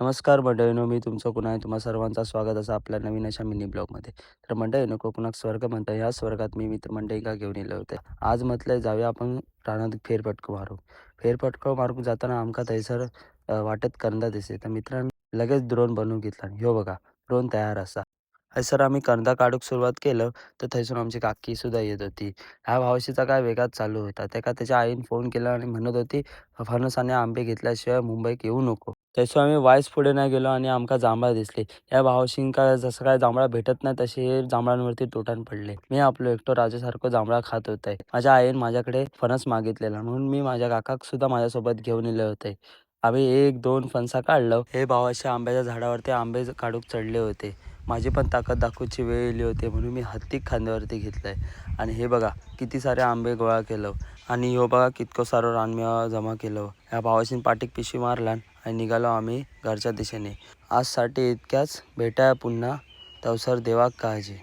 नमस्कार मंडळींनो, मी तुमचं पुन्हा तुम्हा सर्वांचं स्वागत असं आपल्या नवीन अशा मिनी ब्लॉगमध्ये. तर मंडळींनो, कोकणात स्वर्ग म्हणतात, या स्वर्गात मी मित्रमंडळी का घेऊन येले होते. आज म्हटलं जाऊया आपण रानात फेरफटको मारू. फेरफटको मारून जाताना आमका थंयसर वाटेत कंदा दिसे. तर मित्रांनो लगेच ड्रोन बनवून घेतला. ह्यो बघा, ड्रोन तयार असा. सर आम्ही कंदा काढूक सुरुवात केलं तर थंयसून आमची काकी सुद्धा येत होती. ह्या भावशीचा काय वेगळाच चालू होता. त्याका त्याच्या आईने फोन केला आणि म्हणत होती, फणस आणि आंबे घेतल्याशिवाय मुंबईत येऊ नको. त्याशिवाय आम्ही वायस पुढे नाही गेलो आणि आमका जांभळा दिसले. या भावशींका जसं काय जांभळा भेटत नाही तसे हे जांभळांवरती तुटून पडले. मी आपलो एकटो राजासारखं जांभळा खात होते. माझ्या आईने माझ्याकडे फणस मागितलेला म्हणून मी माझ्या काकाक सुद्धा माझ्यासोबत घेऊन गेले होते. आम्ही एक दोन फणसा काढलं. हे भावाशी आंब्याच्या झाडावरती आंबे काढूक चढले होते. माझी पण ताकद दाखवूची वेळ आली होती म्हणून मी हत्तीक खांद्यावरती घेतलंय. आणि हे बघा किती सारे आंबे गोळा केलं. आणि ह्यो बघा कितको सारो रानमेवा जमा केलं. ह्या भावाशीन पाठीक पिशवी मारला आणि निघालो आम्ही घरच्या दिशेने. आजसाठी इतक्याच. भेटाया पुन्हा. तवसर देवा काळजी.